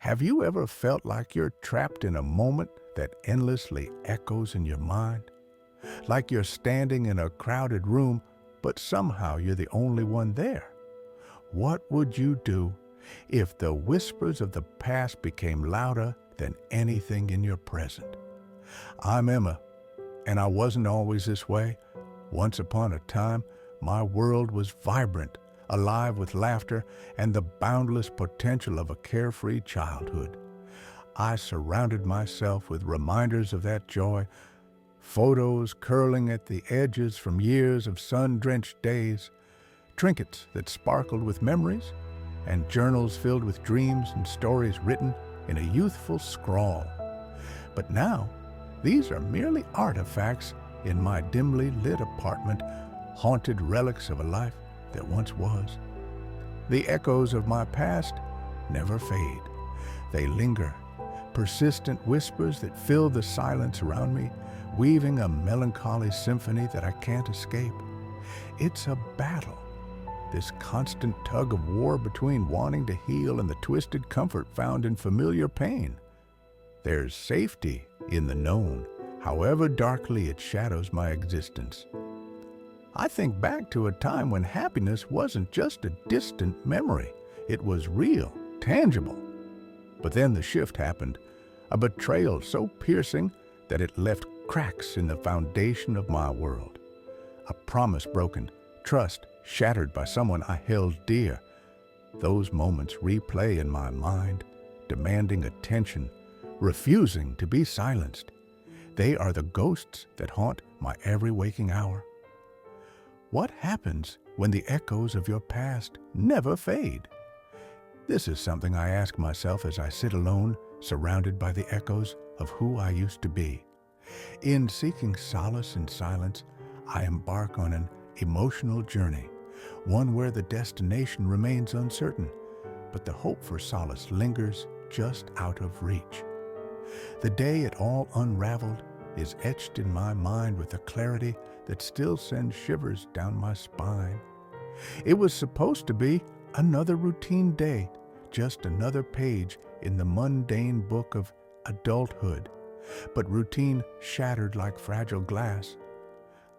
Have you ever felt like you're trapped in a moment that endlessly echoes in your mind? Like you're standing in a crowded room, but somehow you're the only one there? What would you do if the whispers of the past became louder than anything in your present? I'm Emma, and I wasn't always this way. Once upon a time, my world was vibrant, alive with laughter and the boundless potential of a carefree childhood. I surrounded myself with reminders of that joy, photos curling at the edges from years of sun-drenched days, trinkets that sparkled with memories, and journals filled with dreams and stories written in a youthful scrawl. But now, these are merely artifacts in my dimly lit apartment, haunted relics of a life that once was. The echoes of my past never fade. They linger, persistent whispers that fill the silence around me, weaving a melancholy symphony that I can't escape. It's a battle, this constant tug of war between wanting to heal and the twisted comfort found in familiar pain. There's safety in the known, however darkly it shadows my existence. I think back to a time when happiness wasn't just a distant memory. It was real, tangible. But then the shift happened, a betrayal so piercing that it left cracks in the foundation of my world. A promise broken, trust shattered by someone I held dear. Those moments replay in my mind, demanding attention, refusing to be silenced. They are the ghosts that haunt my every waking hour. What happens when the echoes of your past never fade? This is something I ask myself as I sit alone, surrounded by the echoes of who I used to be. In seeking solace in silence, I embark on an emotional journey, one where the destination remains uncertain, but the hope for solace lingers just out of reach. The day it all unraveled is etched in my mind with a clarity that still sends shivers down my spine. It was supposed to be another routine day, just another page in the mundane book of adulthood, but routine shattered like fragile glass.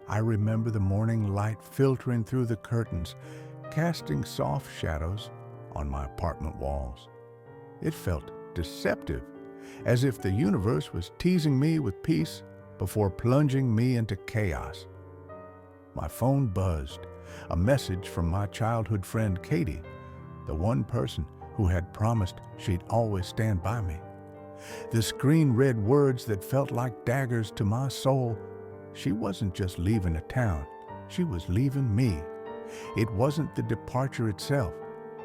I remember the morning light filtering through the curtains, casting soft shadows on my apartment walls. It felt deceptive, as if the universe was teasing me with peace before plunging me into chaos. My phone buzzed, a message from my childhood friend Katie, the one person who had promised she'd always stand by me. The screen read words that felt like daggers to my soul. She wasn't just leaving a town, she was leaving me. It wasn't the departure itself,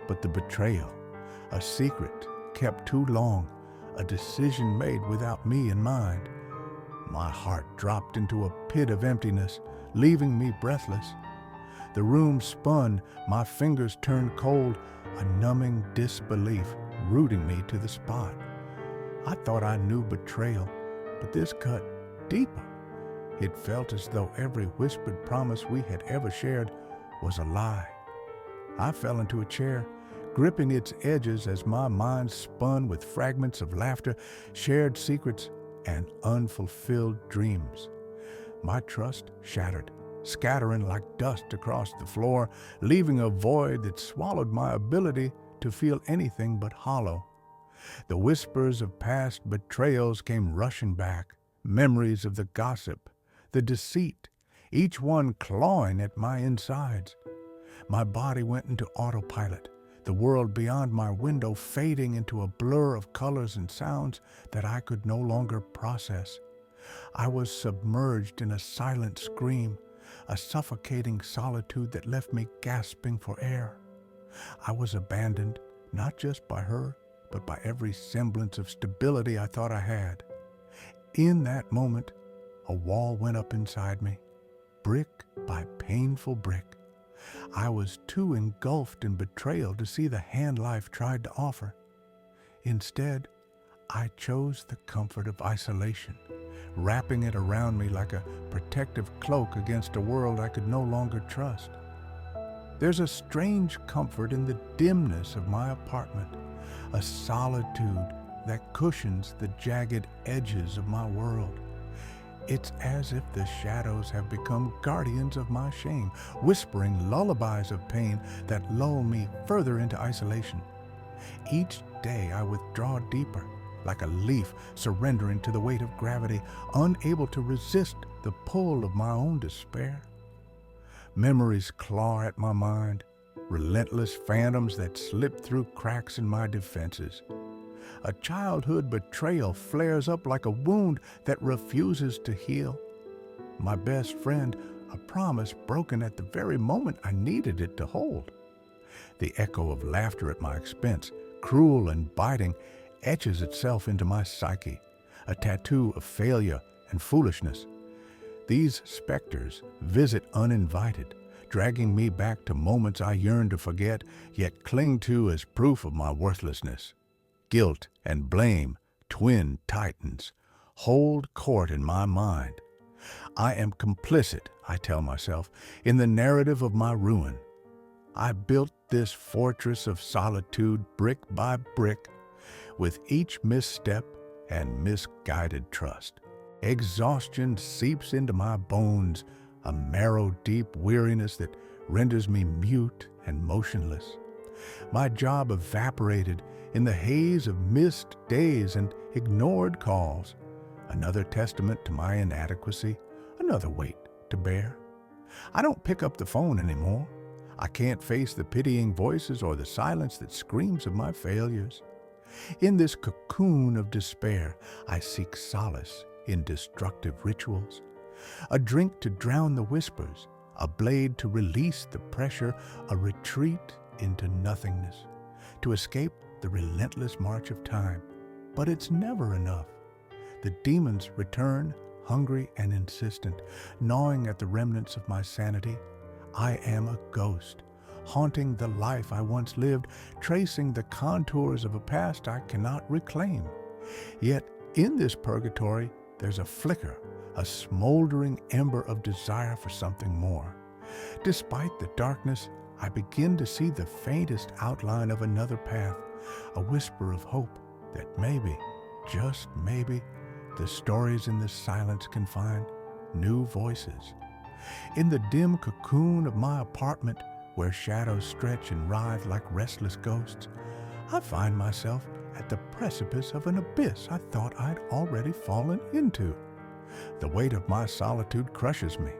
but the betrayal, a secret kept too long, a decision made without me in mind. My heart dropped into a pit of emptiness, leaving me breathless. The room spun, my fingers turned cold, a numbing disbelief rooting me to the spot. I thought I knew betrayal, but this cut deeper. It felt as though every whispered promise we had ever shared was a lie. I fell into a chair, gripping its edges as my mind spun with fragments of laughter, shared secrets, and unfulfilled dreams. My trust shattered, scattering like dust across the floor, leaving a void that swallowed my ability to feel anything but hollow. The whispers of past betrayals came rushing back, memories of the gossip, the deceit, each one clawing at my insides. My body went into autopilot, the world beyond my window fading into a blur of colors and sounds that I could no longer process. I was submerged in a silent scream, a suffocating solitude that left me gasping for air. I was abandoned, not just by her, but by every semblance of stability I thought I had. In that moment, a wall went up inside me, brick by painful brick. I was too engulfed in betrayal to see the hand life tried to offer. Instead, I chose the comfort of isolation, wrapping it around me like a protective cloak against a world I could no longer trust. There's a strange comfort in the dimness of my apartment, a solitude that cushions the jagged edges of my world. It's as if the shadows have become guardians of my shame, whispering lullabies of pain that lull me further into isolation. Each day I withdraw deeper, like a leaf surrendering to the weight of gravity, unable to resist the pull of my own despair. Memories claw at my mind, relentless phantoms that slip through cracks in my defenses. A childhood betrayal flares up like a wound that refuses to heal. My best friend, a promise broken at the very moment I needed it to hold. The echo of laughter at my expense, cruel and biting, etches itself into my psyche, a tattoo of failure and foolishness. These specters visit uninvited, dragging me back to moments I yearn to forget, yet cling to as proof of my worthlessness. Guilt and blame, twin titans, hold court in my mind. I am complicit, I tell myself, in the narrative of my ruin. I built this fortress of solitude brick by brick, with each misstep and misguided trust. Exhaustion seeps into my bones, a marrow-deep weariness that renders me mute and motionless. My job evaporated in the haze of missed days and ignored calls, another testament to my inadequacy, another weight to bear. I don't pick up the phone anymore. I can't face the pitying voices or the silence that screams of my failures. In this cocoon of despair, I seek solace in destructive rituals. A drink to drown the whispers, a blade to release the pressure, a retreat into nothingness, to escape the relentless march of time. But it's never enough. The demons return, hungry and insistent, gnawing at the remnants of my sanity. I am a ghost, haunting the life I once lived, tracing the contours of a past I cannot reclaim. Yet in this purgatory, there's a flicker, a smoldering ember of desire for something more. Despite the darkness, I begin to see the faintest outline of another path, a whisper of hope that maybe, just maybe, the stories in this silence can find new voices. In the dim cocoon of my apartment, where shadows stretch and writhe like restless ghosts, I find myself at the precipice of an abyss I thought I'd already fallen into. The weight of my solitude crushes me,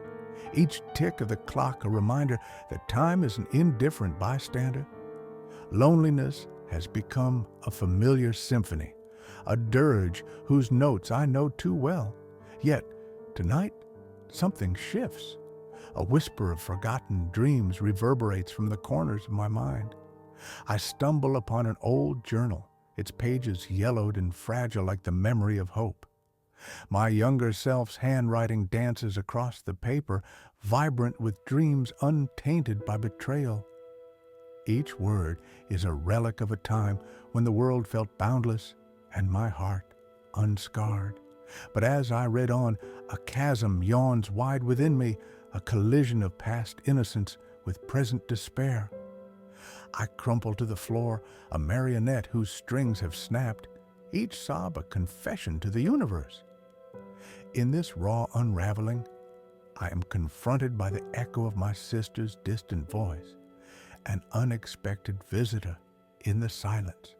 each tick of the clock a reminder that time is an indifferent bystander. Loneliness has become a familiar symphony, a dirge whose notes I know too well. Yet, tonight, something shifts. A whisper of forgotten dreams reverberates from the corners of my mind. I stumble upon an old journal, its pages yellowed and fragile like the memory of hope. My younger self's handwriting dances across the paper, vibrant with dreams untainted by betrayal. Each word is a relic of a time when the world felt boundless and my heart unscarred. But as I read on, a chasm yawns wide within me, a collision of past innocence with present despair. I crumple to the floor, a marionette whose strings have snapped, each sob a confession to the universe. In this raw unraveling, I am confronted by the echo of my sister's distant voice, an unexpected visitor in the silence.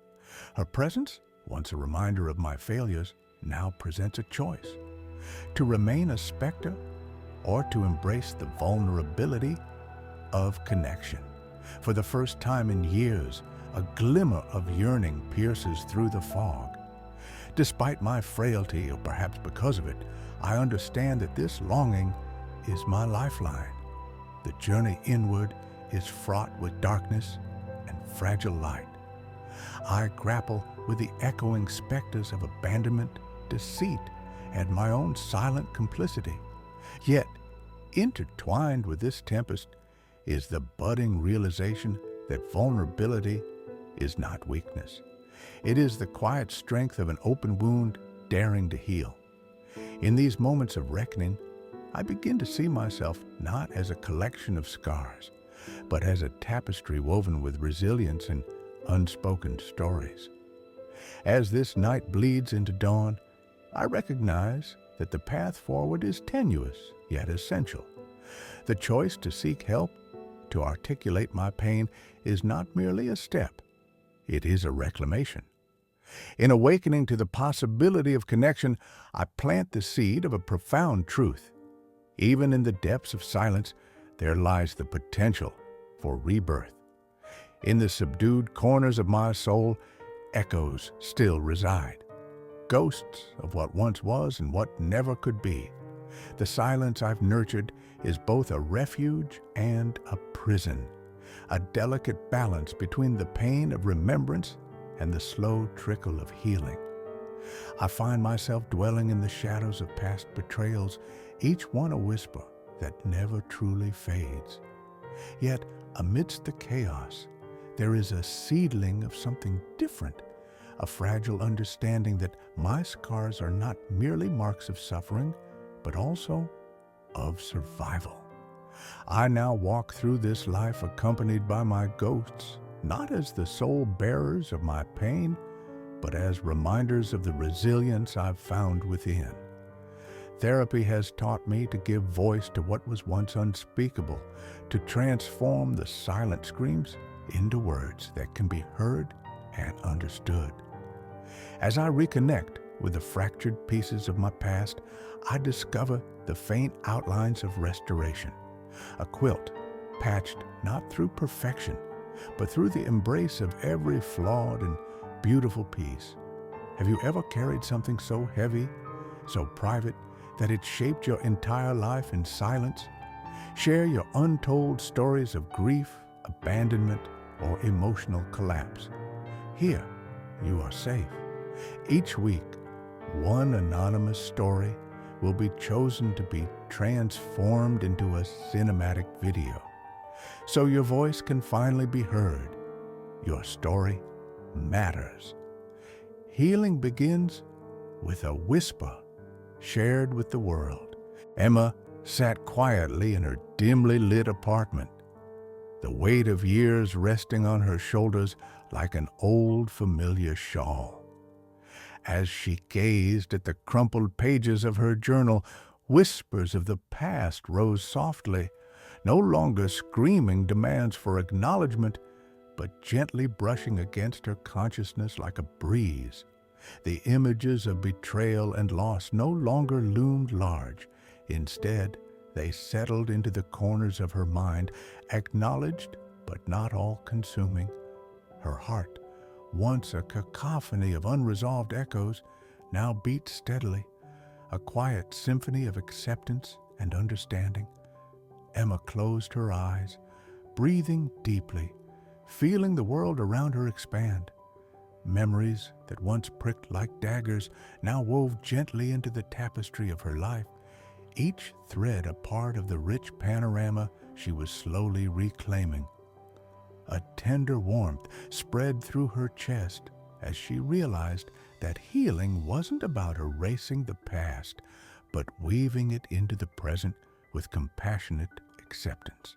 Her presence, once a reminder of my failures, now presents a choice: to remain a specter or to embrace the vulnerability of connection. For the first time in years, a glimmer of yearning pierces through the fog. Despite my frailty, or perhaps because of it, I understand that this longing is my lifeline. The journey inward is fraught with darkness and fragile light. I grapple with the echoing specters of abandonment, deceit, and my own silent complicity. Yet, intertwined with this tempest is the budding realization that vulnerability is not weakness. It is the quiet strength of an open wound daring to heal. In these moments of reckoning, I begin to see myself not as a collection of scars, but as a tapestry woven with resilience and unspoken stories. As this night bleeds into dawn, I recognize that the path forward is tenuous yet essential. The choice to seek help, to articulate my pain, is not merely a step, it is a reclamation. In awakening to the possibility of connection, I plant the seed of a profound truth. Even in the depths of silence, there lies the potential for rebirth. In the subdued corners of my soul, echoes still reside. Ghosts of what once was and what never could be. The silence I've nurtured is both a refuge and a prison, a delicate balance between the pain of remembrance and the slow trickle of healing. I find myself dwelling in the shadows of past betrayals, each one a whisper that never truly fades. Yet, amidst the chaos, there is a seedling of something different, a fragile understanding that my scars are not merely marks of suffering, but also of survival. I now walk through this life accompanied by my ghosts, not as the sole bearers of my pain, but as reminders of the resilience I've found within. Therapy has taught me to give voice to what was once unspeakable, to transform the silent screams into words that can be heard and understood. As I reconnect with the fractured pieces of my past, I discover the faint outlines of restoration, a quilt patched not through perfection, but through the embrace of every flawed and beautiful piece. Have you ever carried something so heavy, so private, that it shaped your entire life in silence? Share your untold stories of grief, abandonment, or emotional collapse. Here, you are safe. Each week, one anonymous story will be chosen to be transformed into a cinematic video, so your voice can finally be heard. Your story matters. Healing begins with a whisper shared with the world. Emma sat quietly in her dimly lit apartment, the weight of years resting on her shoulders like an old familiar shawl. As she gazed at the crumpled pages of her journal, whispers of the past rose softly, no longer screaming demands for acknowledgement, but gently brushing against her consciousness like a breeze. The images of betrayal and loss no longer loomed large. Instead, they settled into the corners of her mind, acknowledged but not all-consuming. Her heart, once a cacophony of unresolved echoes, now beat steadily, a quiet symphony of acceptance and understanding. Emma closed her eyes, breathing deeply, feeling the world around her expand. Memories that once pricked like daggers now wove gently into the tapestry of her life, each thread a part of the rich panorama she was slowly reclaiming. A tender warmth spread through her chest as she realized that healing wasn't about erasing the past, but weaving it into the present with compassionate acceptance.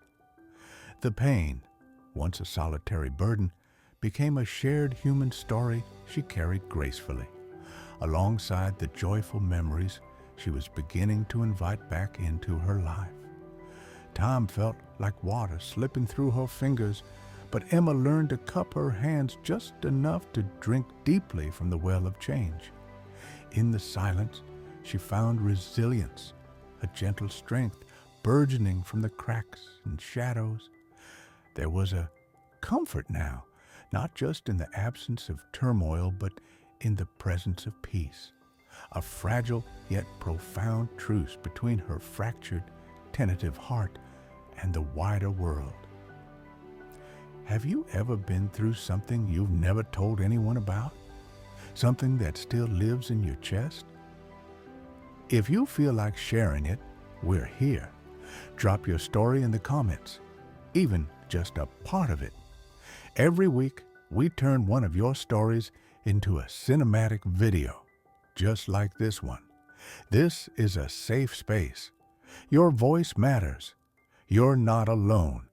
The pain, once a solitary burden, became a shared human story she carried gracefully. Alongside the joyful memories she was beginning to invite back into her life. Time felt like water slipping through her fingers, but Emma learned to cup her hands just enough to drink deeply from the well of change. In the silence, she found resilience, a gentle strength burgeoning from the cracks and shadows. There was a comfort now, not just in the absence of turmoil, but in the presence of peace, a fragile yet profound truce between her fractured, tentative heart and the wider world. Have you ever been through something you've never told anyone about? Something that still lives in your chest? If you feel like sharing it, we're here. Drop your story in the comments, even just a part of it. Every week, we turn one of your stories into a cinematic video, just like this one. This is a safe space. Your voice matters. You're not alone.